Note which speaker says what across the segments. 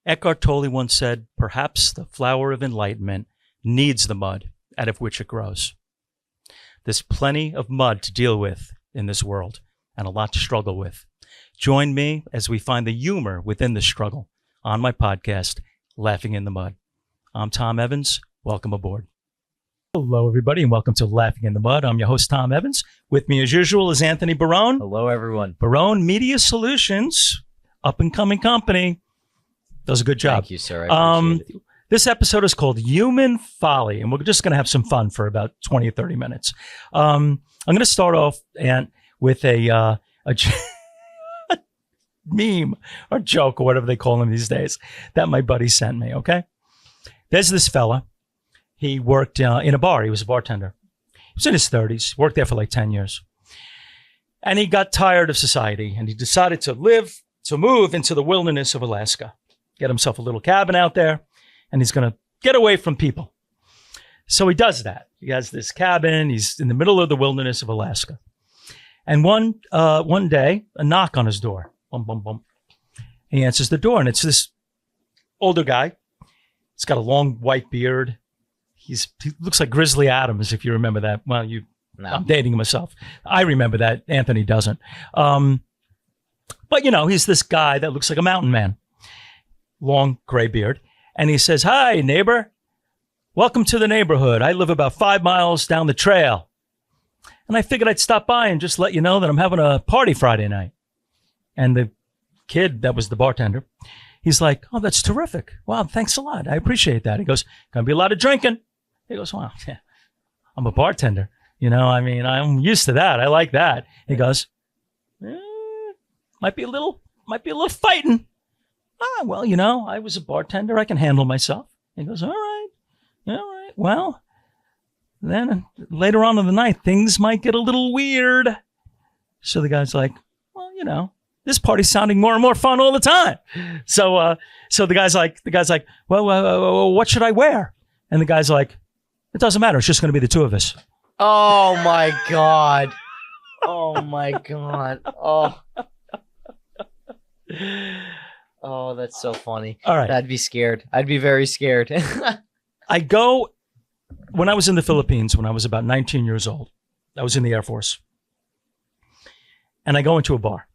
Speaker 1: Eckhart Tolle once said, perhaps the flower of enlightenment needs the mud out of which it grows. There's plenty of mud to deal with in this world and a lot to struggle with. Join me as we find the humor within the struggle on my podcast, Laughing in the Mud. I'm Tom Evans. Welcome aboard. Hello, everybody, and welcome to Laughing in the Mud. I'm your host, Tom Evans. With me, as usual, is Anthony Barone.
Speaker 2: Hello, everyone.
Speaker 1: Barone Media Solutions, up-and-coming company. Does a good job.
Speaker 2: Thank you, sir. I appreciate it.
Speaker 1: This episode is called Human Folly, and we're just going to have some fun for about 20 or 30 minutes. I'm going to start off with a meme or joke or whatever they call them these days that my buddy sent me, okay? There's this fella. He worked in a bar. He was a bartender. He was in his 30s, worked there for like 10 years. And he got tired of society, and he decided to move into the wilderness of Alaska, get himself a little cabin out there, and he's going to get away from people. So he does that. He has this cabin. He's in the middle of the wilderness of Alaska. And one day, a knock on his door. Bum, bum, bum. He answers the door, and it's this older guy. He's got a long white beard. He looks like Grizzly Adams, if you remember that. Well,
Speaker 2: No.
Speaker 1: I'm dating myself. I remember that. Anthony doesn't. But, you know, he's this guy that looks like a mountain man. Long gray beard. And he says, "Hi, neighbor. Welcome to the neighborhood. I live about 5 miles down the trail. And I figured I'd stop by and just let you know that I'm having a party Friday night." And the kid that was the bartender, he's like, "Oh, that's terrific. Wow, thanks a lot. I appreciate that." He goes, "Gonna be a lot of drinking." He goes, "Wow, yeah, I'm a bartender. You know, I mean, I'm used to that. I like that." He goes, might be a little fighting." "Ah, well, you know, I was a bartender. I can handle myself." He goes, all right. Well, then later on in the night, things might get a little weird." So the guy's like, "Well, you know, this party's sounding more and more fun all the time." So the guy's like, well, what should I wear?" And the guy's like, "It doesn't matter. It's just going to be the two of us."
Speaker 2: Oh, my God. Oh, my God. Oh, that's so funny.
Speaker 1: All right.
Speaker 2: I'd be scared. I'd be very scared.
Speaker 1: When I was in the Philippines, when I was about 19 years old, I was in the Air Force. And I go into a bar,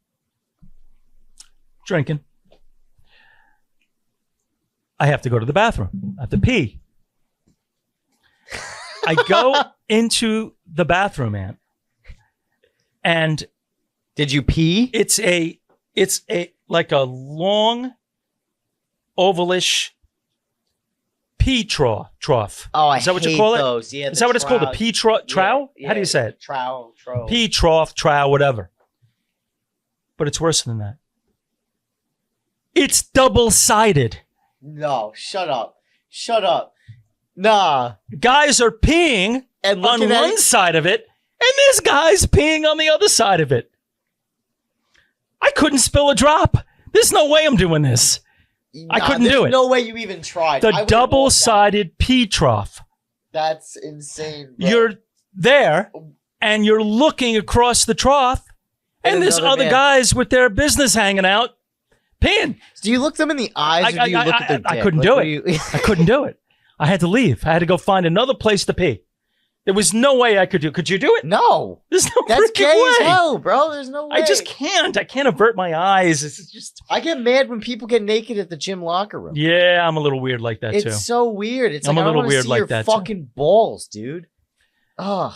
Speaker 1: drinking. I have to go to the bathroom. I have to pee. I go into the bathroom, man. And
Speaker 2: Did you pee?
Speaker 1: it's like a long, ovalish pea trough.
Speaker 2: Oh, I
Speaker 1: Is that what you
Speaker 2: hate
Speaker 1: call it?
Speaker 2: those. Yeah,
Speaker 1: Is that what it's called? A pea trough?
Speaker 2: Yeah,
Speaker 1: How do you say it?
Speaker 2: Trow.
Speaker 1: Pea trough, whatever. But it's worse than that. It's double-sided.
Speaker 2: No, shut up. Nah.
Speaker 1: Guys are peeing
Speaker 2: And
Speaker 1: on
Speaker 2: looking at
Speaker 1: one
Speaker 2: it-
Speaker 1: side of it, and this guy's peeing on the other side of it. I couldn't spill a drop. There's no way I'm doing this. I couldn't do it.
Speaker 2: There's no way you even tried. I
Speaker 1: The
Speaker 2: would've walked out.
Speaker 1: double-sided pea trough.
Speaker 2: That's insane, bro.
Speaker 1: You're there, and you're looking across the trough, and there's
Speaker 2: another
Speaker 1: other
Speaker 2: man.
Speaker 1: guys with their business hanging out, peeing.
Speaker 2: Do you look them in the eyes, or do you look at their dick?
Speaker 1: I couldn't
Speaker 2: Like,
Speaker 1: do
Speaker 2: what
Speaker 1: it.
Speaker 2: do you-
Speaker 1: I couldn't do it. I had to leave. I had to go find another place to pee. There was no way I could do it. Could you do it?
Speaker 2: No.
Speaker 1: There's no
Speaker 2: That's
Speaker 1: freaking
Speaker 2: gay as
Speaker 1: way.
Speaker 2: hell, bro. There's no way.
Speaker 1: I just can't. I can't avert my eyes. It's just...
Speaker 2: I get mad when people get naked at the gym locker room.
Speaker 1: Yeah, I'm a little weird like that,
Speaker 2: It's
Speaker 1: too.
Speaker 2: so weird. It's
Speaker 1: I'm
Speaker 2: like,
Speaker 1: a
Speaker 2: I don't
Speaker 1: little
Speaker 2: wanna
Speaker 1: weird
Speaker 2: see
Speaker 1: like
Speaker 2: your
Speaker 1: that, too.
Speaker 2: fucking balls, dude. Ugh.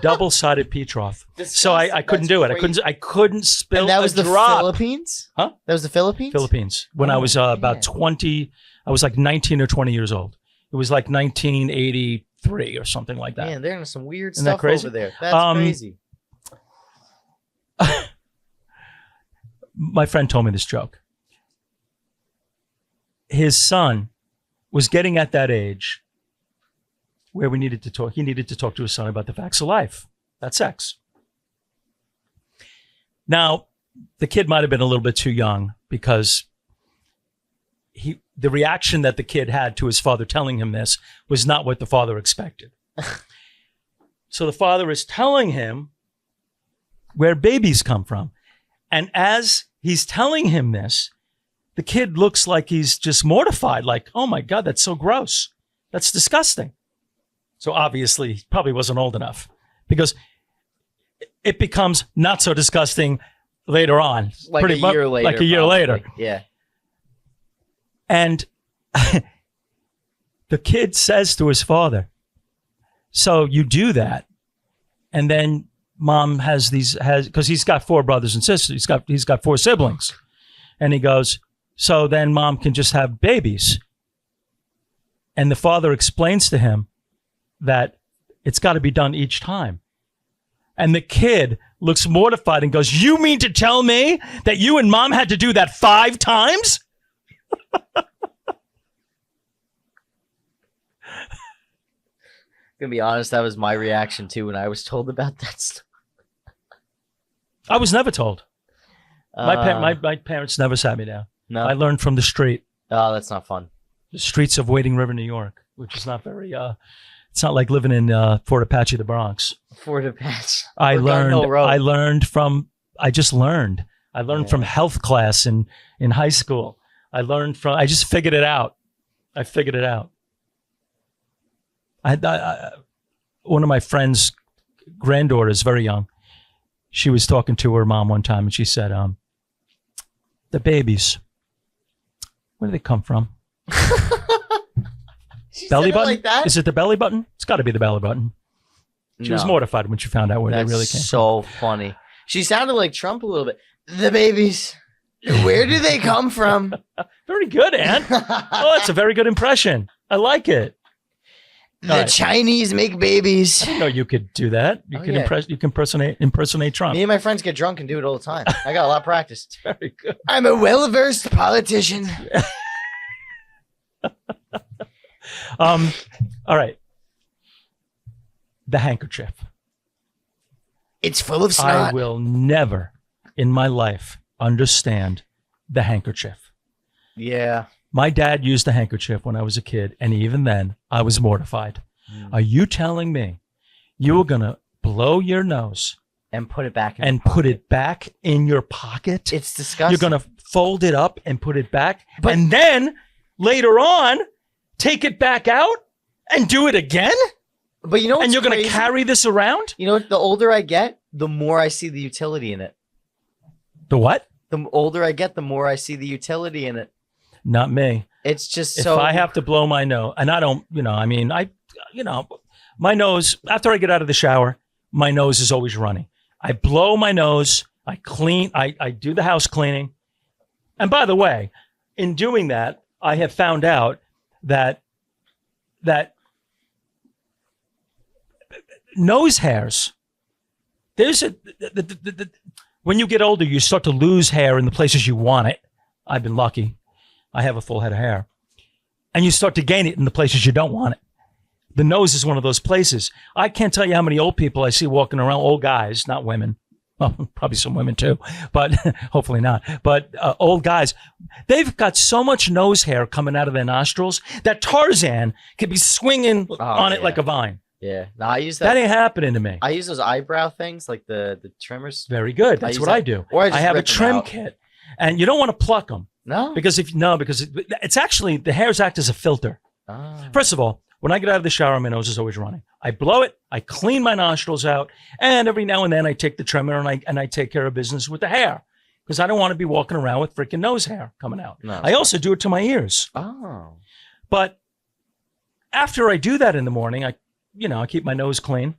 Speaker 1: Double-sided pea trough. So I couldn't do it. I couldn't spill
Speaker 2: And that was
Speaker 1: a
Speaker 2: the
Speaker 1: drop.
Speaker 2: Philippines?
Speaker 1: Huh?
Speaker 2: That was the Philippines?
Speaker 1: Philippines. When I was about
Speaker 2: man.
Speaker 1: 20, I was like 19 or 20 years old. It was like 1983 or something like that.
Speaker 2: Man, they're into some weird
Speaker 1: Isn't that
Speaker 2: stuff
Speaker 1: crazy?
Speaker 2: over there. That's crazy.
Speaker 1: My friend told me this joke. His son was getting at that age where we needed to talk. He needed to talk to his son about the facts of life. That's sex. Now, the kid might have been a little bit too young because the reaction that the kid had to his father telling him this was not what the father expected. So the father is telling him where babies come from. And as he's telling him this, the kid looks like he's just mortified, like, oh my God, that's so gross. That's disgusting. So obviously, he probably wasn't old enough because it becomes not so disgusting later on.
Speaker 2: Like a year later.
Speaker 1: Like a year later.
Speaker 2: Yeah.
Speaker 1: And the kid says to his father, so you do that. And then mom because he's got 4 brothers and sisters. He's got 4 siblings. And he goes, so then mom can just have babies. And the father explains to him that it's got to be done each time. And the kid looks mortified and goes, you mean to tell me that you and mom had to do that 5 times?
Speaker 2: Gonna be honest, that was my reaction too when I was told about that stuff.
Speaker 1: I was never told. My parents never sat me down.
Speaker 2: No.
Speaker 1: I learned from the street.
Speaker 2: Oh, that's not fun.
Speaker 1: The streets of Wading River, New York, which is not very, it's not like living in Fort Apache, the Bronx.
Speaker 2: Fort Apache.
Speaker 1: I learned from
Speaker 2: Yeah.
Speaker 1: health class in high school. I just figured it out. I figured it out. One of my friend's granddaughters, very young, she was talking to her mom one time and she said, the babies, where do they come from? Belly button?
Speaker 2: Like that?
Speaker 1: Is it the belly button? It's got to be the belly button. She was mortified when she found out where they really came
Speaker 2: so funny. She sounded like Trump a little bit. The babies, where do they come from?
Speaker 1: Very good, Ann. Oh, it's a very good impression. I like it.
Speaker 2: The Chinese make babies.
Speaker 1: I didn't know you could do that. You can impersonate Trump.
Speaker 2: Me and my friends get drunk and do it all the time. I got a lot of practice.
Speaker 1: Very good.
Speaker 2: I'm a well-versed politician.
Speaker 1: All right. The handkerchief.
Speaker 2: It's full of snot.
Speaker 1: I will never in my life understand the handkerchief.
Speaker 2: Yeah.
Speaker 1: My dad used a handkerchief when I was a kid, and even then, I was mortified. Are you telling me you were going to blow your nose
Speaker 2: and put it back
Speaker 1: put it back in your pocket?
Speaker 2: It's disgusting.
Speaker 1: You're going to fold it up and put it back, and then later on, take it back out and do it again?
Speaker 2: But you know what's
Speaker 1: And you're going to
Speaker 2: crazy?
Speaker 1: carry this around?
Speaker 2: You know what? The older I get, the more I see the utility in it.
Speaker 1: The what?
Speaker 2: The older I get, the more I see the utility in it.
Speaker 1: Not me.
Speaker 2: It's just
Speaker 1: If
Speaker 2: so.
Speaker 1: I have to blow my nose, and I don't, my nose, after I get out of the shower, my nose is always running. I blow my nose, I clean, I do the house cleaning. And by the way, in doing that, I have found out that nose hairs, when you get older, you start to lose hair in the places you want it. I've been lucky. I have a full head of hair. And you start to gain it in the places you don't want it. The nose is one of those places. I can't tell you how many old people I see walking around, old guys, not women. Well, probably some women too, but hopefully not. But old guys, they've got so much nose hair coming out of their nostrils that Tarzan could be swinging on it like a vine.
Speaker 2: Yeah. No, I use that.
Speaker 1: That ain't happening to me.
Speaker 2: I use those eyebrow things, like the trimmers.
Speaker 1: Very good. That's what I do.
Speaker 2: Or
Speaker 1: I have a
Speaker 2: rip them
Speaker 1: trim
Speaker 2: out.
Speaker 1: kit, and you don't want to pluck them.
Speaker 2: No.
Speaker 1: Because it's actually, the hairs act as a filter.
Speaker 2: Oh.
Speaker 1: First of all, when I get out of the shower, my nose is always running. I blow it, I clean my nostrils out, and every now and then I take the trimmer and I take care of business with the hair. Because I don't want to be walking around with freaking nose hair coming out.
Speaker 2: No.
Speaker 1: I also do it to my ears.
Speaker 2: Oh.
Speaker 1: But after I do that in the morning, I keep my nose clean.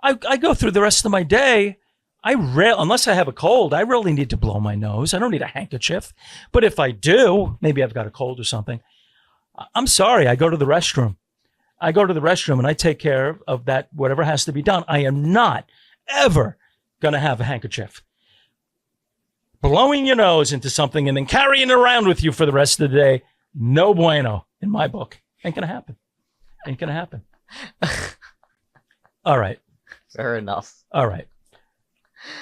Speaker 1: I go through the rest of my day. Unless I have a cold, I really need to blow my nose. I don't need a handkerchief. But if I do, maybe I've got a cold or something. I'm sorry. I go to the restroom. And I take care of that, whatever has to be done. I am not ever going to have a handkerchief. Blowing your nose into something and then carrying it around with you for the rest of the day, no bueno in my book. Ain't going to happen. Ain't going to happen. All right.
Speaker 2: Fair enough.
Speaker 1: All right.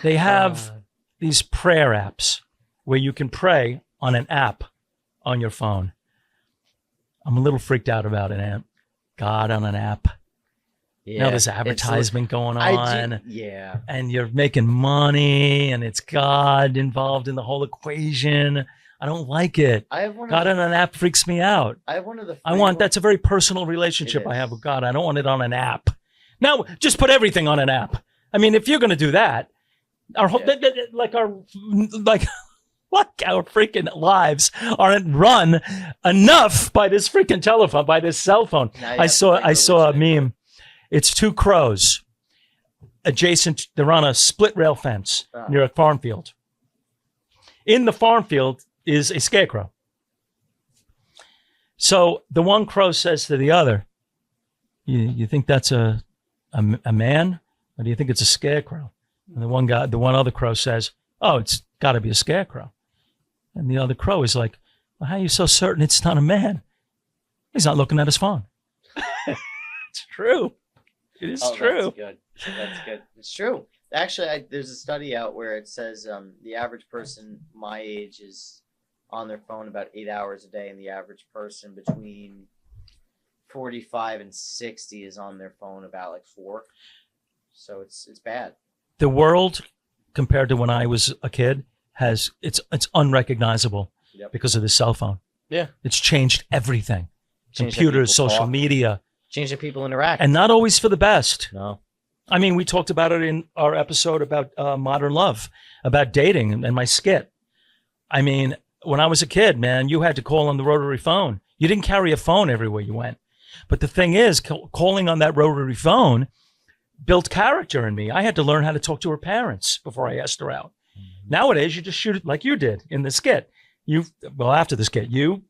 Speaker 1: They have these prayer apps where you can pray on an app on your phone. I'm a little freaked out about an app. God on an app.
Speaker 2: Yeah.
Speaker 1: Now there's advertisement going on.
Speaker 2: Yeah.
Speaker 1: And you're making money and it's God involved in the whole equation. I don't like it.
Speaker 2: I have one.
Speaker 1: God on an app freaks me out.
Speaker 2: I have one of the.
Speaker 1: I want that's a very personal relationship I have with God. I don't want it on an app. Now, just put everything on an app. I mean, if you're going to do that, our whole, like our freaking lives aren't run enough by this freaking telephone, by this cell phone. I saw a meme. It's two crows adjacent. They're on a split rail fence near a farm field. In the farm field is a scarecrow. So the one crow says to the other, "You think that's a man, or do you think it's a scarecrow?" And the one other crow says, "Oh, it's got to be a scarecrow." And the other crow is like, "Well, how are you so certain it's not a man?" He's not looking at his phone. It's true. It is true.
Speaker 2: That's good. That's good. It's true. Actually, there's a study out where it says the average person my age is on their phone about 8 hours a day, and the average person between 45 and 60 is on their phone about like 4. So it's bad.
Speaker 1: The world, compared to when I was a kid, it's unrecognizable because of the cell phone.
Speaker 2: Yeah,
Speaker 1: it's changed everything. Computers, social media,
Speaker 2: changed how people interact,
Speaker 1: and not always for the best.
Speaker 2: No.
Speaker 1: I mean, we talked about it in our episode about modern love, about dating, and my skit. I mean, when I was a kid, man, you had to call on the rotary phone. You didn't carry a phone everywhere you went. But the thing is, calling on that rotary phone built character in me. I had to learn how to talk to her parents before I asked her out. Mm-hmm. Nowadays, you just shoot it like you did in the skit. After the skit, you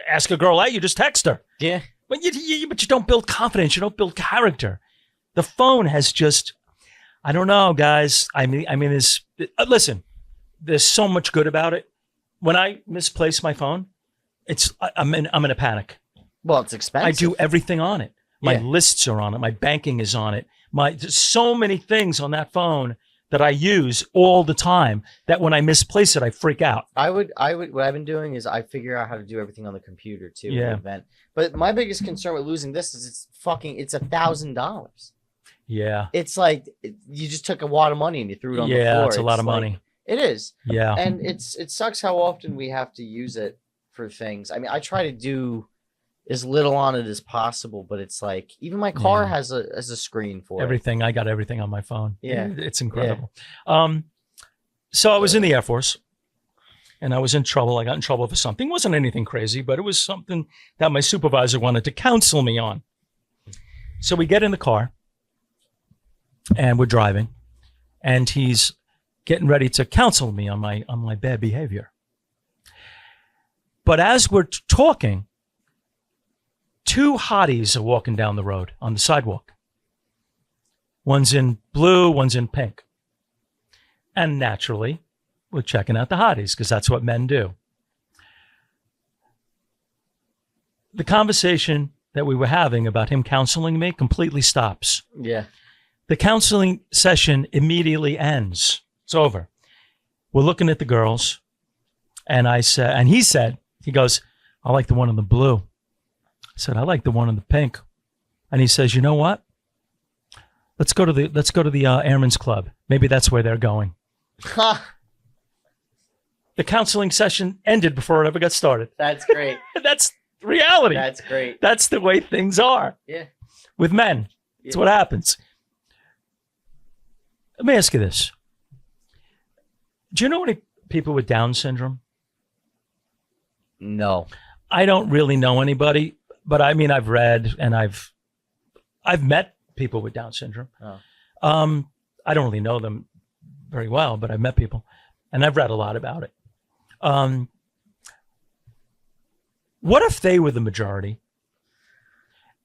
Speaker 1: ask a girl out, you just text her.
Speaker 2: Yeah.
Speaker 1: But you don't build confidence. You don't build character. The phone has just, I don't know, guys. I mean, listen, there's so much good about it. When I misplace my phone, I'm in a panic.
Speaker 2: Well, it's expensive.
Speaker 1: I do everything on it. My lists are on it. My banking is on it. There's so many things on that phone that I use all the time that when I misplace it, I freak out.
Speaker 2: What I've been doing is I figure out how to do everything on the computer too.
Speaker 1: Yeah.
Speaker 2: But my biggest concern with losing this is it's $1,000.
Speaker 1: Yeah.
Speaker 2: It's like you just took a wad of money and you threw it on the floor.
Speaker 1: Yeah, it's a lot of money.
Speaker 2: It is.
Speaker 1: Yeah.
Speaker 2: And it sucks how often we have to use it for things. I mean, I try to do as little on it as possible, but it's like even my car has a screen for
Speaker 1: everything. I got everything on my phone.
Speaker 2: Yeah.
Speaker 1: It's incredible. Yeah. So I was in the Air Force and I was in trouble. I got in trouble for something. It wasn't anything crazy, but it was something that my supervisor wanted to counsel me on. So we get in the car and we're driving and he's getting ready to counsel me on my bad behavior. But as we're talking, 2 hotties are walking down the road on the sidewalk. One's in blue, one's in pink. And naturally, we're checking out the hotties because that's what men do. The conversation that we were having about him counseling me completely stops.
Speaker 2: Yeah.
Speaker 1: The counseling session immediately ends. It's over. We're looking at the girls, and he goes, "I like the one in the blue." I said, "I like the one in the pink." And he says, "You know what? Let's go to the Airmen's Club. Maybe that's where they're going." The counseling session ended before it ever got started.
Speaker 2: That's great.
Speaker 1: That's reality.
Speaker 2: That's great.
Speaker 1: That's the way things are.
Speaker 2: Yeah.
Speaker 1: With men. That's what happens. Let me ask you this. Do you know any people with Down syndrome?
Speaker 2: No.
Speaker 1: I don't really know anybody, but I mean, I've read and I've met people with Down syndrome.
Speaker 2: Oh.
Speaker 1: I don't really know them very well, but I've met people and I've read a lot about it. What if they were the majority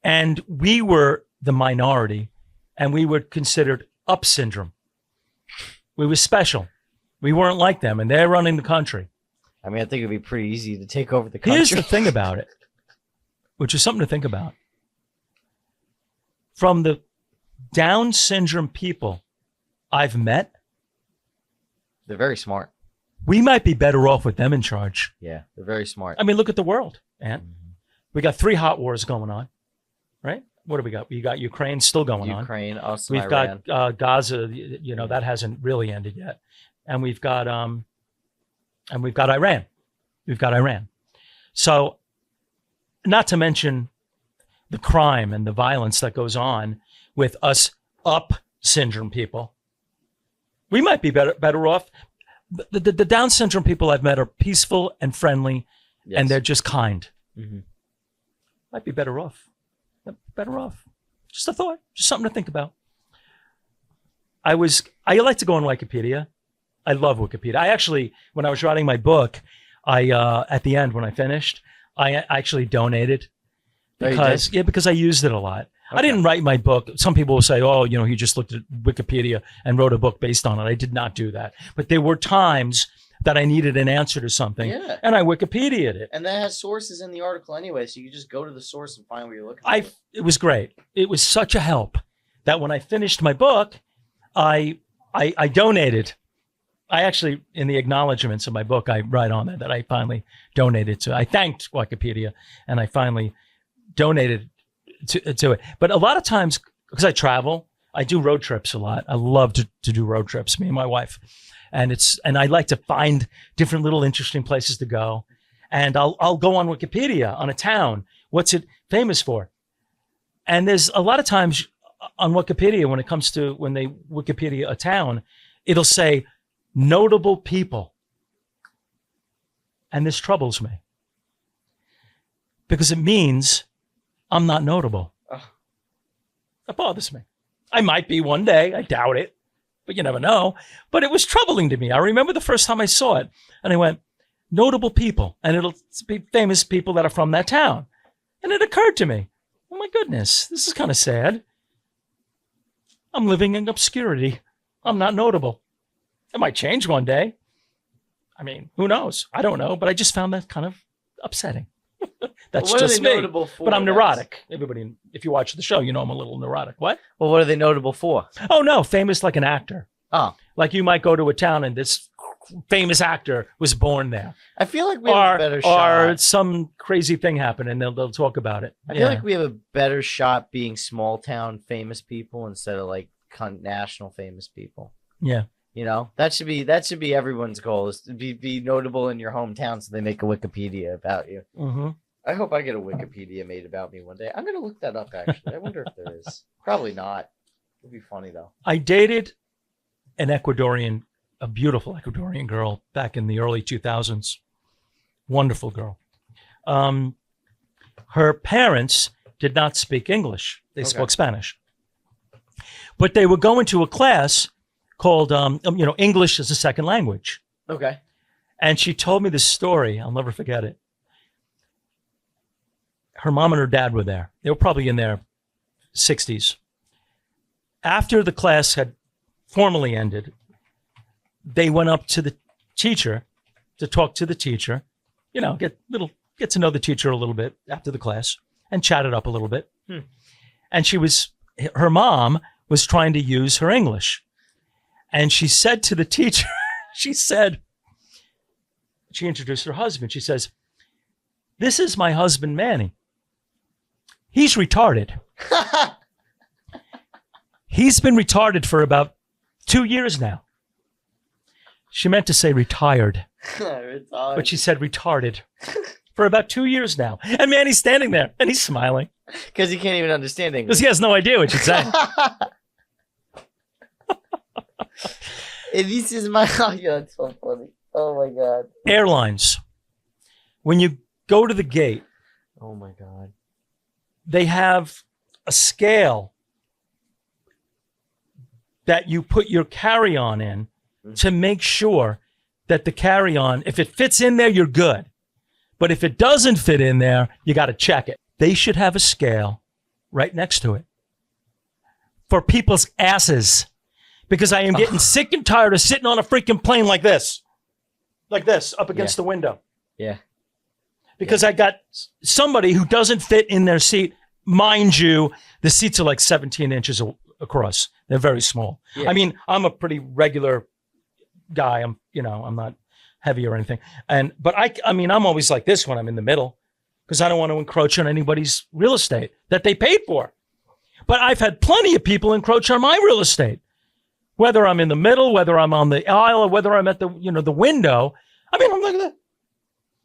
Speaker 1: and we were the minority and we were considered up syndrome? We were special. We weren't like them and they're running the country.
Speaker 2: I mean, I think it'd be pretty easy to take over the country.
Speaker 1: Here's the thing about it, which is something to think about. From the Down syndrome people I've met,
Speaker 2: they're very smart.
Speaker 1: We might be better off with them in charge.
Speaker 2: Yeah, they're very smart.
Speaker 1: I mean, look at the world, man. Mm-hmm. We got 3 hot wars going on, right? What do we got? We got Ukraine still going on.
Speaker 2: Ukraine, us,
Speaker 1: we've
Speaker 2: Iran.
Speaker 1: Got Gaza. That hasn't really ended yet, and we've got Iran. we've got Iran. So, not to mention the crime and the violence that goes on with us up syndrome people. We might be better off. The Down syndrome people I've met are peaceful and friendly,
Speaker 2: Yes.
Speaker 1: and they're just kind.
Speaker 2: Mhm.
Speaker 1: Might be better off. Better off. Just a thought. Just something to think about. I like to go on Wikipedia. I love Wikipedia. I actually, when I was writing my book, at the end when I finished, I actually donated because I used it a lot. I didn't write my book. Some people will say, "Oh, he just looked at Wikipedia and wrote a book based on it." I did not do that. But there were times that I needed an answer to something, and I Wikipedia'd it.
Speaker 2: And that has sources in the article anyway, so you can just go to the source and find what you're looking for.
Speaker 1: It was great. It was such a help that when I finished my book, I donated. I actually, in the acknowledgments of my book, I write on that I finally donated to. I thanked Wikipedia, and I finally donated to it. But a lot of times, because I travel, I do road trips a lot. I love to do road trips, me and my wife. And I like to find different little interesting places to go. And I'll go on Wikipedia on a town. What's it famous for? And there's a lot of times on Wikipedia, when they Wikipedia a town, it'll say notable people. And this troubles me because it means I'm not notable. That bothers me. I might be one day. I doubt it, but you never know. But it was troubling to me. I remember the first time I saw it, and I went, notable people. And it'll be famous people that are from that town. And it occurred to me, oh my goodness, this is kind of sad. I'm living in obscurity. I'm not notable. It might change one day. I mean, who knows? I don't know, but I just found that kind of upsetting. That's
Speaker 2: what
Speaker 1: just
Speaker 2: are they
Speaker 1: me.
Speaker 2: notable for?
Speaker 1: But I'm neurotic. Everybody, if you watch the show, you know I'm a little neurotic. What?
Speaker 2: Well, what are they notable for?
Speaker 1: Oh, no, famous like an actor.
Speaker 2: Oh.
Speaker 1: Like you might go to a town and this famous actor was born there.
Speaker 2: I feel like we have a better shot.
Speaker 1: Or some crazy thing happened and they'll talk about it.
Speaker 2: I feel like we have a better shot being small town famous people instead of like national famous people.
Speaker 1: Yeah.
Speaker 2: That should be everyone's goal, is to be notable in your hometown so they make a Wikipedia about you.
Speaker 1: Mm-hmm.
Speaker 2: I hope I get a Wikipedia made about me one day. I'm going to look that up, actually. I wonder if there is. Probably not. It'd be funny, though.
Speaker 1: I dated a beautiful Ecuadorian girl back in the early 2000s. Wonderful girl. Her parents did not speak English. They spoke Spanish. But they were going to a class called, English as a second language.
Speaker 2: Okay.
Speaker 1: And she told me this story. I'll never forget it. Her mom and her dad were there. They were probably in their 60s. After the class had formally ended, they went up to the teacher to talk to the teacher, get to know the teacher a little bit after the class and chat it up a little bit. And her mom was trying to use her English. And she said to the teacher, she introduced her husband. She says, "This is my husband, Manny. He's retarded." He's been retarded for about 2 years now. She meant to say retired, but she said retarded for about 2 years now. And Manny's standing there and he's smiling.
Speaker 2: Because he can't even understand English.
Speaker 1: Because he has no idea what she's saying.
Speaker 2: And this is my... Oh, yeah, that's so funny. Oh, my God.
Speaker 1: Airlines. When you go to the gate...
Speaker 2: Oh, my God.
Speaker 1: They have a scale that you put your carry-on in to make sure that the carry-on, if it fits in there, you're good. But if it doesn't fit in there, you got to check it. They should have a scale right next to it for people's asses, because I am getting sick and tired of sitting on a freaking plane like this, up against the window.
Speaker 2: Yeah.
Speaker 1: Because I got somebody who doesn't fit in their seat. Mind you, the seats are like 17 inches across. They're very small. Yeah. I mean, I'm a pretty regular guy. I'm not heavy or anything. But I'm always like this when I'm in the middle, because I don't want to encroach on anybody's real estate that they paid for. But I've had plenty of people encroach on my real estate, whether I'm in the middle, whether I'm on the aisle, or whether I'm at the window. I mean, I'm like that.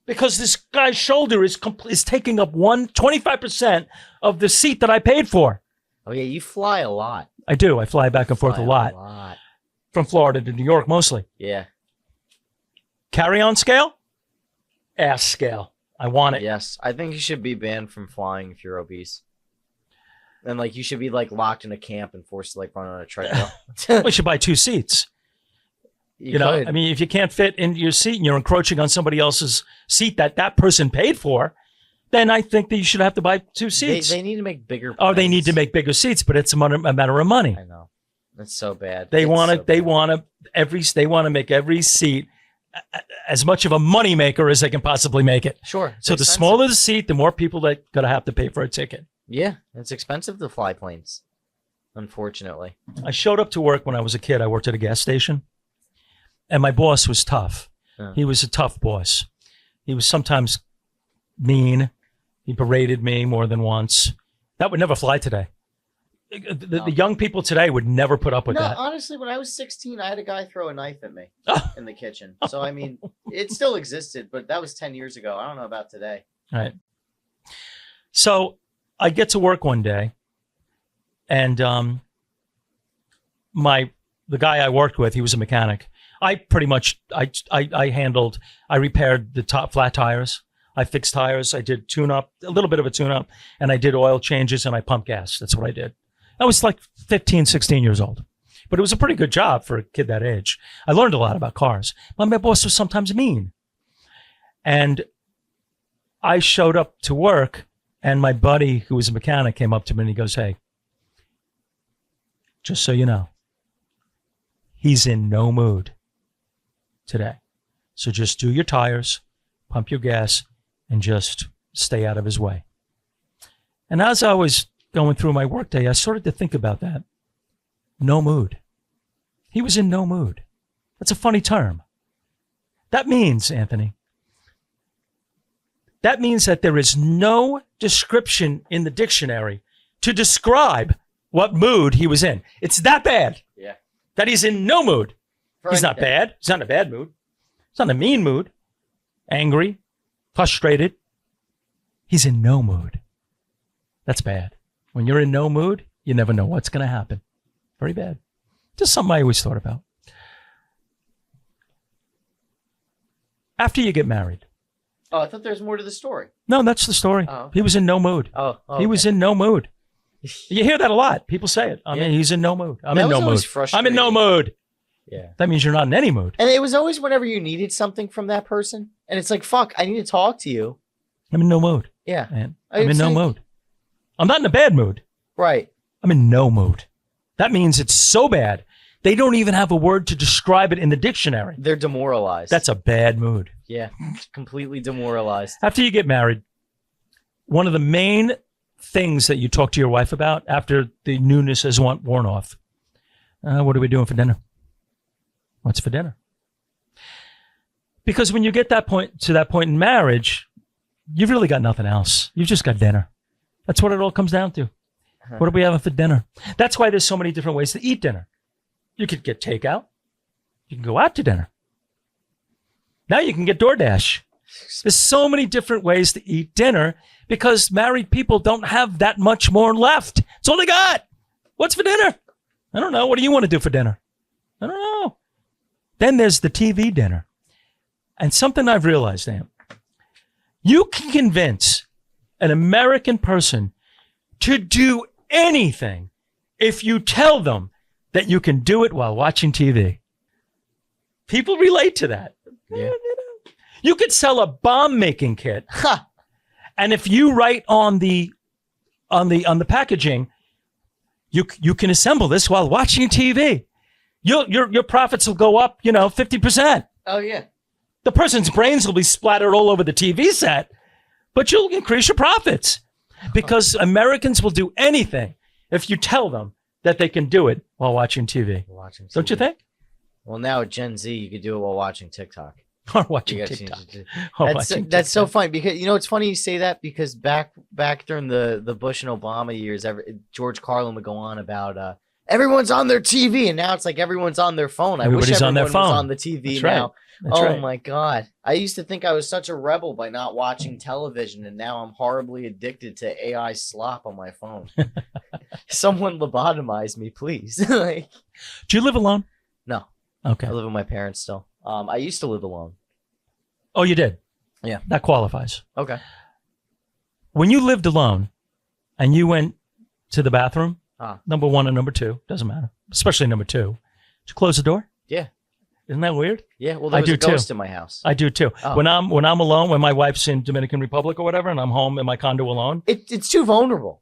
Speaker 1: because this guy's shoulder is taking up 25% of the seat that I paid for.
Speaker 2: Oh yeah, you fly a lot.
Speaker 1: I do. I fly back and forth a lot. From Florida to New York mostly.
Speaker 2: Yeah.
Speaker 1: Carry-on scale? Ass scale. I want it.
Speaker 2: Yes. I think you should be banned from flying if you're obese. And like you should be like locked in a camp and forced to like run on a treadmill.
Speaker 1: We should buy 2 seats. You know, I mean, if you can't fit in your seat and you're encroaching on somebody else's seat that person paid for, then I think that you should have to buy 2 seats.
Speaker 2: They need to make bigger planes.
Speaker 1: Oh, they need to make bigger seats, but it's a matter of money.
Speaker 2: I know. That's so bad.
Speaker 1: They want to make every seat as much of a moneymaker as they can possibly make it.
Speaker 2: Sure.
Speaker 1: So the smaller the seat, the more people that going to have to pay for a ticket.
Speaker 2: Yeah, it's expensive to fly planes, unfortunately.
Speaker 1: I showed up to work when I was a kid. I worked at a gas station, and my boss was tough. He was a tough boss. He was sometimes mean. He berated me more than once. That would never fly today. The young people today would never put up with that.
Speaker 2: Honestly, when I was 16, I had a guy throw a knife at me in the kitchen. So, I mean, it still existed, but that was 10 years ago. I don't know about today.
Speaker 1: Right. So I get to work one day, and the guy I worked with, he was a mechanic. I pretty much, I repaired the top flat tires. I fixed tires. I did tune-up, a little bit of a tune-up, and I did oil changes, and I pumped gas. That's what I did. I was like 15, 16 years old. But it was a pretty good job for a kid that age. I learned a lot about cars. But my boss was sometimes mean. And I showed up to work, and my buddy, who was a mechanic, came up to me, and he goes, "Hey, just so you know, he's in no mood today. So just do your tires, pump your gas, and just stay out of his way." And as I was going through my workday, I started to think about that. No mood. He was in no mood. That's a funny term. That means, Anthony, that there is no description in the dictionary to describe what mood he was in. It's that bad.
Speaker 2: Yeah.
Speaker 1: That he's in no mood. He's not bad. He's not in a bad mood. He's not in a mean mood. Angry, frustrated. He's in no mood. That's bad. When you're in no mood, you never know what's going to happen. Very bad. Just something I always thought about. After you get married.
Speaker 2: Oh, I thought there was more to the story.
Speaker 1: No, that's the story.
Speaker 2: Oh, okay.
Speaker 1: He was in no mood. He was in no mood. You hear that a lot. People say it. I mean, he's in no mood. I'm in no mood. I'm in no mood.
Speaker 2: Yeah.
Speaker 1: That means you're not in any mood.
Speaker 2: And it was always whenever you needed something from that person. And it's like, fuck, I need to talk to you.
Speaker 1: I'm in no mood.
Speaker 2: Yeah.
Speaker 1: Man. I'm in no mood. I'm not in a bad mood.
Speaker 2: Right.
Speaker 1: I'm in no mood. That means it's so bad, they don't even have a word to describe it in the dictionary.
Speaker 2: They're demoralized.
Speaker 1: That's a bad mood.
Speaker 2: Yeah. Completely demoralized.
Speaker 1: After you get married, one of the main things that you talk to your wife about after the newness has worn off, what are we doing for dinner? What's for dinner? Because when you get to that point in marriage, you've really got nothing else. You've just got dinner. That's what it all comes down to. What are we having for dinner? That's why there's so many different ways to eat dinner. You could get takeout. You can go out to dinner. Now you can get DoorDash. There's so many different ways to eat dinner because married people don't have that much more left. It's all they got. What's for dinner? I don't know. What do you want to do for dinner? I don't know. Then there's the TV dinner. And something I've realized, Am, you can convince an American person to do anything if you tell them that you can do it while watching TV. People relate to that.
Speaker 2: Yeah.
Speaker 1: You could sell a bomb making kit. And if you write on the packaging, you can assemble this while watching TV. Your profits will go up, 50%.
Speaker 2: Oh yeah.
Speaker 1: The person's brains will be splattered all over the TV set, but you'll increase your profits because Americans will do anything if you tell them that they can do it while watching TV. Don't you think?
Speaker 2: Well, now at Gen Z, you could do it while watching TikTok.
Speaker 1: Or watching TikTok.
Speaker 2: That's so funny because it's funny you say that because back during the Bush and Obama years, George Carlin would go on about everyone's on their TV, and now it's like everyone's on their phone. I
Speaker 1: Everybody's
Speaker 2: wish
Speaker 1: on their
Speaker 2: everyone was
Speaker 1: phone.
Speaker 2: on the TV
Speaker 1: That's right.
Speaker 2: now.
Speaker 1: That's
Speaker 2: Oh
Speaker 1: right.
Speaker 2: my God. I used to think I was such a rebel by not watching television, and now I'm horribly addicted to AI slop on my phone. Someone lobotomize me, please. Like,
Speaker 1: Do you live alone?
Speaker 2: no,
Speaker 1: Okay.
Speaker 2: I live with my parents still. I used to live alone.
Speaker 1: Oh, you did?
Speaker 2: Yeah.
Speaker 1: That qualifies.
Speaker 2: Okay.
Speaker 1: When you lived alone and you went to the bathroom,
Speaker 2: Ah.
Speaker 1: number one and number two, doesn't matter, especially number two, did you close the door?
Speaker 2: Yeah.
Speaker 1: Isn't that weird?
Speaker 2: Yeah. Well, there
Speaker 1: I
Speaker 2: was
Speaker 1: do
Speaker 2: a ghost
Speaker 1: too.
Speaker 2: in my house.
Speaker 1: I do too.
Speaker 2: Oh.
Speaker 1: When I'm alone, when my wife's in Dominican Republic or whatever, and I'm home in my condo alone,
Speaker 2: It's too vulnerable.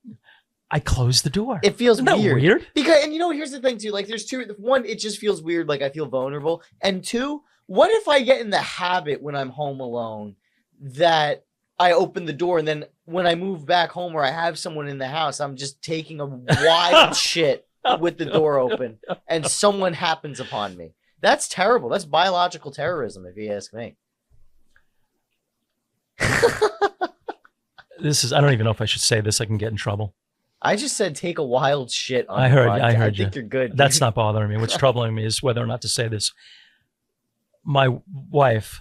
Speaker 1: I close the door.
Speaker 2: It feels
Speaker 1: Isn't that
Speaker 2: weird.
Speaker 1: weird?
Speaker 2: Because, and here's the thing too. Like, there's two. One, it just feels weird. Like, I feel vulnerable. And two, what if I get in the habit when I'm home alone that I open the door, and then when I move back home or I have someone in the house, I'm just taking a wild shit with the door open, and someone happens upon me. That's terrible. That's biological terrorism, if you ask me.
Speaker 1: I don't even know if I should say this. I can get in trouble.
Speaker 2: I just said take a wild shit on
Speaker 1: I
Speaker 2: the
Speaker 1: heard
Speaker 2: podcast.
Speaker 1: I
Speaker 2: think you're good.
Speaker 1: That's not bothering me. What's troubling me is whether or not to say this. My wife,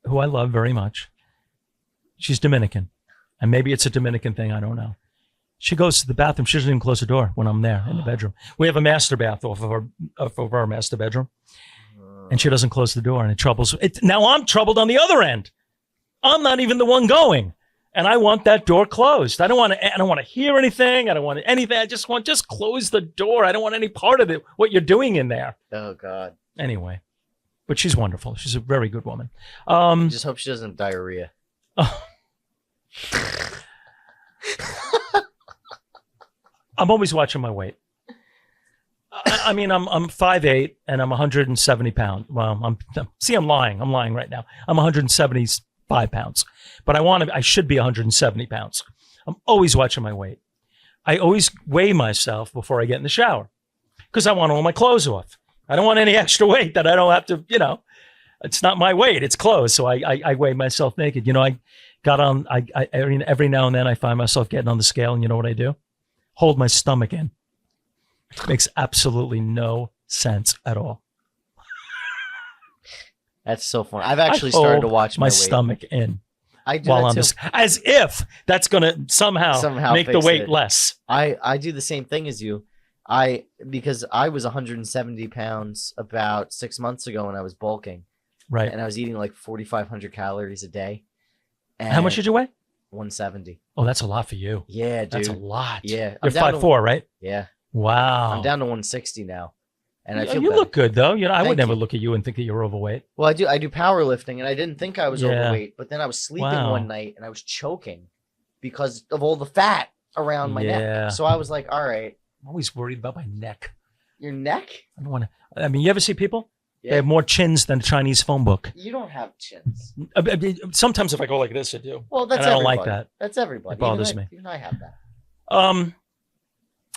Speaker 1: who I love very much, she's Dominican. And maybe it's a Dominican thing. I don't know. She goes to the bathroom. She doesn't even close the door when I'm there in the bedroom. We have a master bath off of our master bedroom. And she doesn't close the door, and it troubles. Now I'm troubled on the other end. I'm not even the one going. And I want that door closed. I don't want to hear anything. I don't want anything. I just close the door. I don't want any part of it, what you're doing in there.
Speaker 2: Oh, God.
Speaker 1: Anyway, but she's wonderful. She's a very good woman.
Speaker 2: I just hope she doesn't have diarrhea.
Speaker 1: I'm always watching my weight. I mean, I'm 5'8" and I'm 170 pounds. Well, I'm lying. I'm lying right now. I'm 175 pounds, but I should be 170 pounds. I'm always watching my weight. I always weigh myself before I get in the shower because I want all my clothes off. I don't want any extra weight that I don't have to, it's not my weight. It's clothes. So I weigh myself naked. I got on, every now and then I find myself getting on the scale, and you know what I do? Hold my stomach in. Makes absolutely no sense at all.
Speaker 2: That's so fun. I've actually started to watch
Speaker 1: my
Speaker 2: weight.
Speaker 1: stomach in
Speaker 2: I do
Speaker 1: while
Speaker 2: that
Speaker 1: on
Speaker 2: too.
Speaker 1: this, as if that's going to somehow make the
Speaker 2: fix
Speaker 1: weight
Speaker 2: it.
Speaker 1: less.
Speaker 2: I do the same thing as you. Because I was 170 pounds about 6 months ago when I was bulking,
Speaker 1: Right.
Speaker 2: and I was eating like 4,500 calories a day. And
Speaker 1: How much did you weigh?
Speaker 2: 170.
Speaker 1: Oh, that's a lot for you.
Speaker 2: Yeah, dude.
Speaker 1: That's a lot.
Speaker 2: Yeah,
Speaker 1: You're
Speaker 2: down to-
Speaker 1: 5'4", right?
Speaker 2: Yeah,
Speaker 1: Wow.
Speaker 2: I'm down to 160 now, and I
Speaker 1: Yeah,
Speaker 2: feel
Speaker 1: you
Speaker 2: better.
Speaker 1: look good though. I
Speaker 2: Thank
Speaker 1: would never
Speaker 2: you.
Speaker 1: look at you and think that you're overweight.
Speaker 2: Well, I do powerlifting, and I didn't think I was
Speaker 1: Yeah.
Speaker 2: overweight, but then I was sleeping
Speaker 1: Wow.
Speaker 2: one night and I was choking because of all the fat around my
Speaker 1: Yeah.
Speaker 2: neck. So I was like, all right,
Speaker 1: I'm always worried about my neck.
Speaker 2: your neck?
Speaker 1: I don't want to. I mean, you ever see people? They
Speaker 2: Yeah.
Speaker 1: have more chins than a Chinese phone book.
Speaker 2: You don't have chins.
Speaker 1: Sometimes if I go like this, I do.
Speaker 2: Well, that's
Speaker 1: And I don't
Speaker 2: everybody.
Speaker 1: like that.
Speaker 2: That's everybody.
Speaker 1: It bothers
Speaker 2: even
Speaker 1: me.
Speaker 2: Even I have that.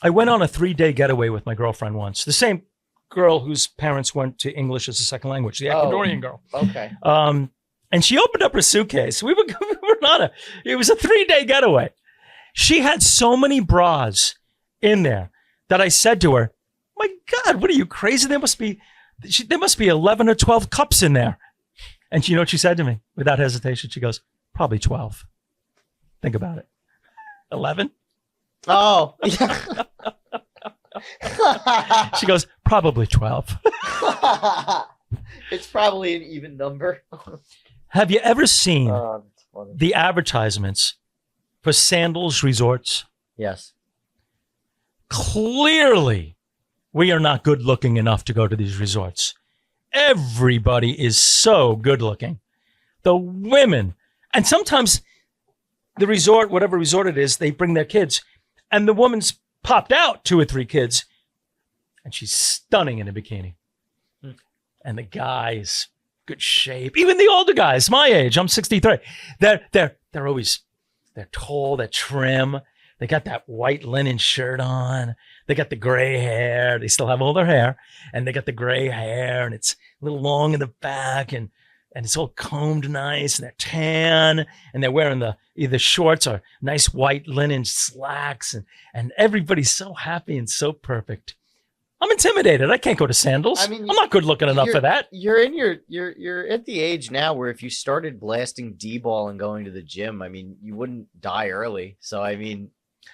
Speaker 1: I went on a 3-day getaway with my girlfriend once. The same girl whose parents went to English as a second language, the Ecuadorian girl.
Speaker 2: Okay.
Speaker 1: And she opened up her suitcase. We were it was a 3-day getaway. She had so many bras in there that I said to her, "My God, what are you crazy? There must be 11 or 12 cups in there." And you know what she said to me without hesitation? She goes, "Probably 12. Think about it. 11?"
Speaker 2: Oh.
Speaker 1: She goes, "Probably 12."
Speaker 2: It's probably an even number.
Speaker 1: Have you ever seen
Speaker 2: That's funny.
Speaker 1: the advertisements for Sandals Resorts?
Speaker 2: Yes.
Speaker 1: Clearly, we are not good looking enough to go to these resorts. Everybody is so good looking. The women, and sometimes the resort, whatever resort it is, they bring their kids, and the woman's popped out 2 or 3 kids, and she's stunning in a bikini. And the guys, good shape. Even the older guys, my age, I'm 63. They're tall, they're trim. They got that white linen shirt on. They got the gray hair. They still have all their hair, and they got the gray hair, and it's a little long in the back, and and it's all combed nice, and they're tan, and they're wearing the either shorts or nice white linen slacks, and everybody's so happy and so perfect. I'm intimidated. I can't go to sandals.
Speaker 2: I mean,
Speaker 1: I'm not good looking enough for that.
Speaker 2: You're at the age now where if you started blasting D-ball and going to the gym, I mean, you wouldn't die early. So I mean,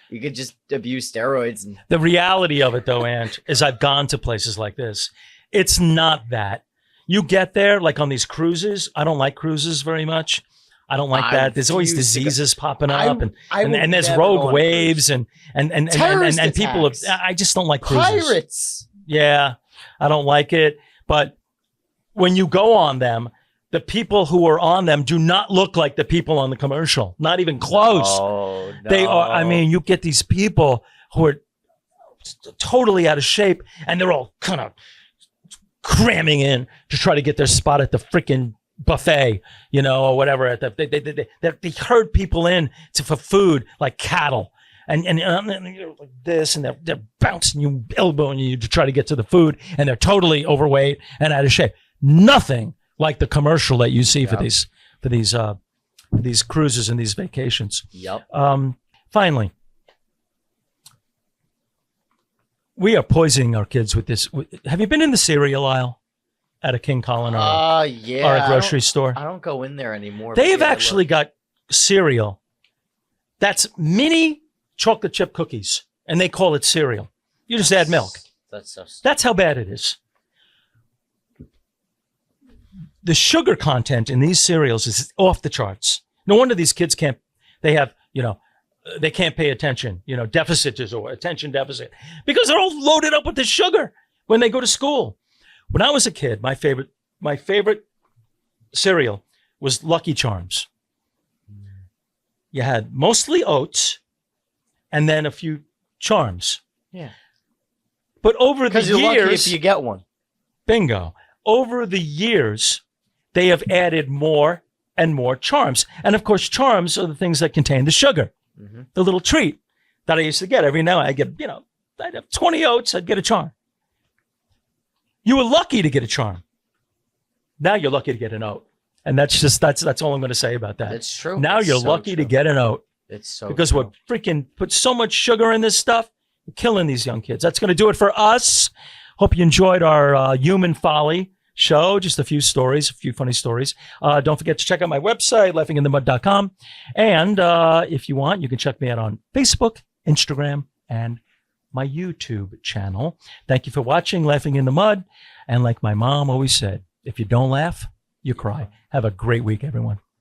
Speaker 2: you could just abuse steroids. And
Speaker 1: The reality of it, though, Ant, is I've gone to places like this. It's not that. You get there, like on these cruises. I don't like cruises very much. I don't like that. There's always diseases popping up, and there's rogue waves and people. I just don't like cruises.
Speaker 2: Pirates.
Speaker 1: Yeah, I don't like it. But when you go on them, the people who are on them do not look like the people on the commercial. Not even close.
Speaker 2: No.
Speaker 1: They are. I mean, you get these people who are totally out of shape, and they're all kind of cramming in to try to get their spot at the freaking buffet, or whatever. They herd people in for food like cattle, and like this, and they're bouncing you, elbowing you to try to get to the food, and they're totally overweight and out of shape. Nothing like the commercial that you see for these cruises and these vacations.
Speaker 2: Yep.
Speaker 1: Finally, we are poisoning our kids with this. Have you been in the cereal aisle at a King Colin or a grocery store?
Speaker 2: I don't go in there anymore.
Speaker 1: They have actually got cereal that's mini chocolate chip cookies, and they call it cereal. You just add milk. That's how bad it is. The sugar content in these cereals is off the charts. No wonder these kids can't pay attention, deficit or attention deficit, because they're all loaded up with the sugar when they go to school. When I was a kid, my favorite cereal was Lucky Charms. You had mostly oats and then a few charms.
Speaker 2: Yeah.
Speaker 1: But over the years,
Speaker 2: you're lucky if you get one.
Speaker 1: Bingo. Over the years, they have added more and more charms. And of course, charms are the things that contain the sugar. Mm-hmm. The little treat that I used to get every now and then. I'd have 20 oats, I'd get a charm. You were lucky to get a charm. Now you're lucky to get an oat. And that's all I'm going to say about that.
Speaker 2: It's true.
Speaker 1: Now
Speaker 2: it's
Speaker 1: you're
Speaker 2: so
Speaker 1: lucky
Speaker 2: true.
Speaker 1: to get an oat.
Speaker 2: It's so
Speaker 1: because
Speaker 2: true.
Speaker 1: we're freaking put so much sugar in this stuff. We're killing these young kids. That's going to do it for us. Hope you enjoyed our Human Folly show. Just a few funny stories. Don't forget to check out my website, laughinginthemud.com. And if you want, you can check me out on Facebook, Instagram, and my YouTube channel. Thank you for watching Laughing in the Mud. And like my mom always said, if you don't laugh, you cry. Have a great week, everyone.